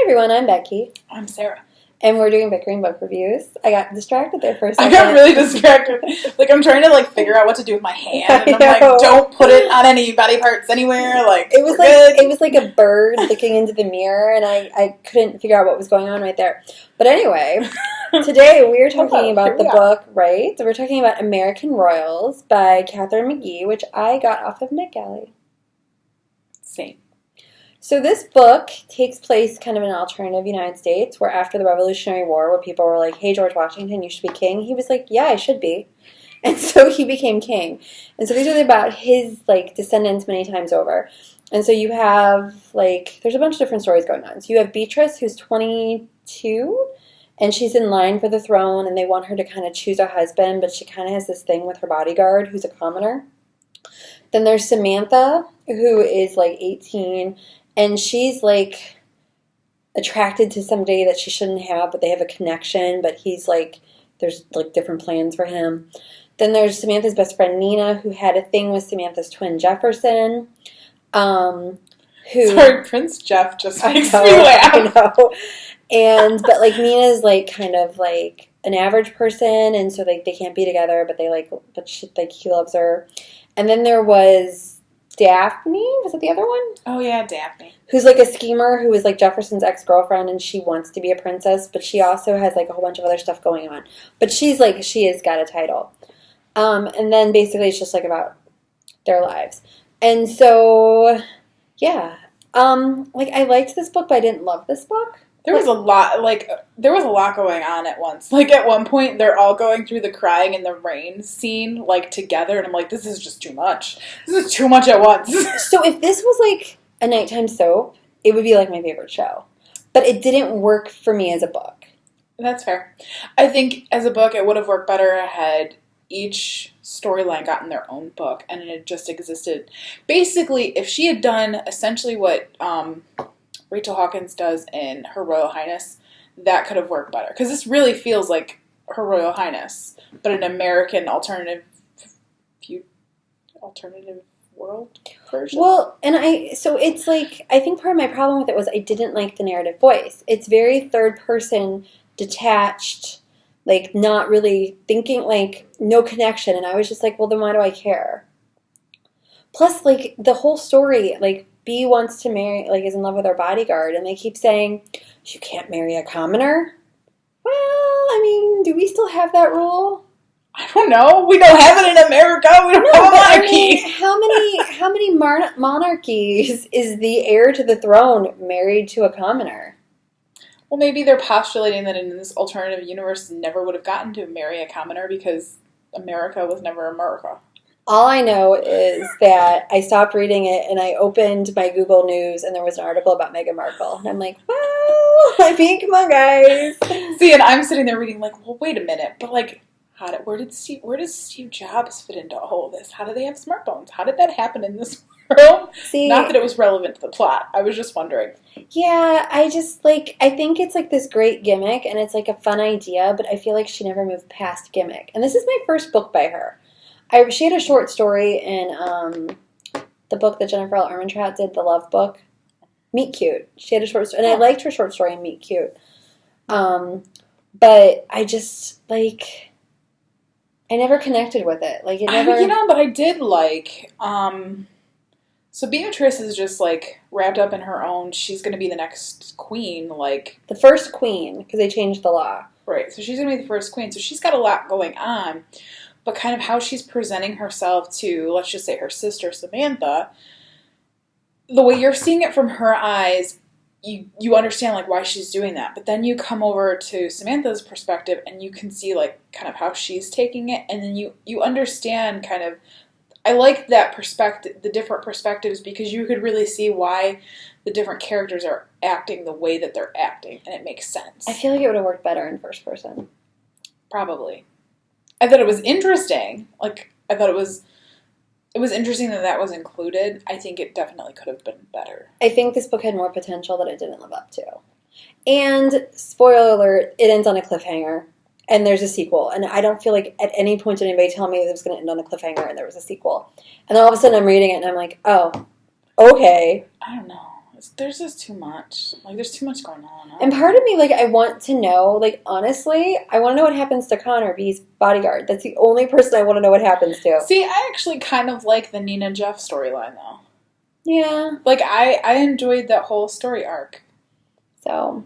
everyone, I'm Becky. I'm Sarah. And we're doing Bickering Book Reviews. I got distracted there for a second. I got really distracted. Like, I'm trying to, figure out what to do with my hand. And I'm like, don't put it on any body parts anywhere. It was like a bird looking into the mirror, and I couldn't figure out what was going on right there. But anyway, today we're talking about the book, right? So we're talking about American Royals by Katharine McGee, which I got off of NetGalley. Same. So this book takes place kind of in an alternative United States where after the Revolutionary War, where people were like, hey, George Washington, you should be king. He was like, yeah, I should be. And so he became king. And so these are about his, descendants many times over. And so you have, there's a bunch of different stories going on. So you have Beatrice, who's 22, and she's in line for the throne, and they want her to kind of choose a husband, but she kind of has this thing with her bodyguard, who's a commoner. Then there's Samantha, who is, 18, and she's, attracted to somebody that she shouldn't have, but they have a connection, but he's, there's, different plans for him. Then there's Samantha's best friend, Nina, who had a thing with Samantha's twin, Jefferson, Sorry, Prince Jeff just makes me laugh. I know. But, Nina's, an average person, and so, they can't be together, but he loves her. And then there was Daphne, was it the other one? Oh, yeah, Daphne. Who's, a schemer who is, Jefferson's ex-girlfriend, and she wants to be a princess, but she also has, a whole bunch of other stuff going on. But she has got a title. And then, basically, it's just, about their lives. And so, yeah. I liked this book, but I didn't love this book. There was a lot, going on at once. At one point, they're all going through the crying in the rain scene, together, and I'm like, this is just too much. This is too much at once. So if this was, a nighttime soap, it would be, my favorite show. But it didn't work for me as a book. That's fair. I think as a book, it would have worked better had each storyline gotten their own book, and it just existed. Basically, if she had done essentially what Rachel Hawkins does in Her Royal Highness, that could have worked better. Because this really feels like Her Royal Highness, but an American alternative world version. Well, and it's I think part of my problem with it was I didn't like the narrative voice. It's very third person, detached, not really thinking, no connection. And I was just well, then why do I care? Plus, the whole story, Bee wants to marry, is in love with her bodyguard, and they keep saying, you can't marry a commoner? Well, do we still have that rule? I don't know. We don't have it in America. We don't have a monarchy. How many monarchies is the heir to the throne married to a commoner? Well, maybe they're postulating that in this alternative universe never would have gotten to marry a commoner because America was never America. All I know is that I stopped reading it and I opened my Google News and there was an article about Meghan Markle. And I'm like, well, come on, guys. See, and I'm sitting there reading well, wait a minute. But where does Steve Jobs fit into all of this? How do they have smartphones? How did that happen in this world? See, not that it was relevant to the plot. I was just wondering. Yeah, I just, I think it's, this great gimmick and it's, a fun idea, but I feel like she never moved past gimmick. And this is my first book by her. She had a short story in the book that Jennifer L. Armentrout did, the Love book, Meet Cute. She had a short story, and I liked her short story in Meet Cute. But I just, I never connected with it. It never... but I did so Beatrice is just, wrapped up in her own, she's going to be the next queen, The first queen, because they changed the law. Right, so she's going to be the first queen, so she's got a lot going on. But kind of how she's presenting herself to, let's just say, her sister, Samantha, the way you're seeing it from her eyes, you understand, why she's doing that. But then you come over to Samantha's perspective, and you can see, kind of how she's taking it. And then you understand kind of, I like that perspective, the different perspectives, because you could really see why the different characters are acting the way that they're acting. And it makes sense. I feel like it would have worked better in first person. Probably. I thought it was interesting. I thought it was interesting that was included. I think it definitely could have been better. I think this book had more potential that it didn't live up to. And, spoiler alert, it ends on a cliffhanger. And there's a sequel. And I don't feel like at any point did anybody tell me that it was going to end on a cliffhanger and there was a sequel. And then all of a sudden I'm reading it and I'm like, oh, okay. I don't know. there's just too much. Like, there's too much going on. And part of me, like, I want to know, like, honestly, I want to know what happens to Connor, B's bodyguard. That's the only person I want to know what happens to. See, I actually kind of like the Nina Jeff storyline, though. Yeah. Like, I enjoyed that whole story arc. So,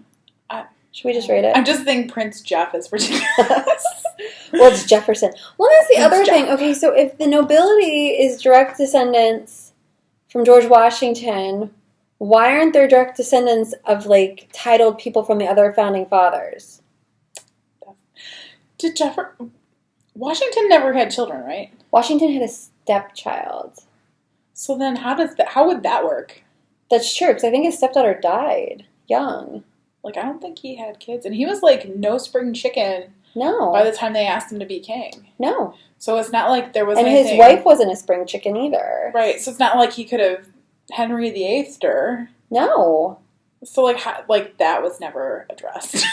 should we just rate it? I just think Prince Jeff is ridiculous. Well, it's Jefferson. Well, that's the Prince other Jeff. thing. Okay, so if the nobility is direct descendants from George Washington, why aren't there direct descendants of, like, titled people from the other founding fathers? Washington never had children, right? Washington had a stepchild. So then how would that work? That's true, because I think his stepdaughter died young. Like, I don't think he had kids. And he was, like, no spring chicken No. by the time they asked him to be king. No. So it's not like there was And anything. his wife wasn't a spring chicken either. Right, so it's not like he could have Henry VIII'd her. No. So, like that was never addressed.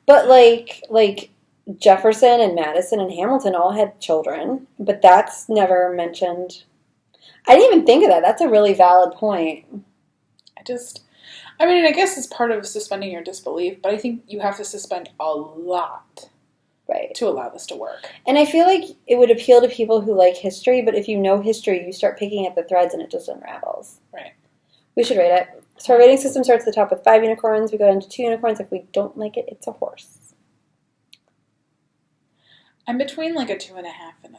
But, like Jefferson and Madison and Hamilton all had children, but that's never mentioned. I didn't even think of that. That's a really valid point. I guess it's part of suspending your disbelief, but I think you have to suspend a lot, right, to allow this to work. And I feel like it would appeal to people who like history, but if you know history, you start picking at the threads and it just unravels. Right. We should rate it. So our rating system starts at the top with 5 unicorns. We go down to 2 unicorns. If we don't like it, it's a horse. I'm between like a 2.5 and a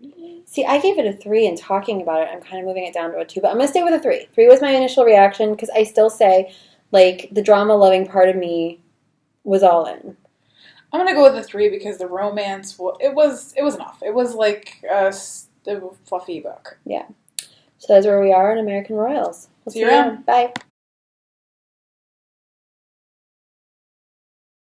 3. See, I gave it a 3, and talking about it, I'm kind of moving it down to a 2, but I'm going to stay with a 3. 3 was my initial reaction, because I still say, like, the drama-loving part of me was all in. I'm going to go with a 3 because the romance, it was enough. It was like a fluffy book. Yeah. So that's where we are in American Royals. We'll see you around. Bye.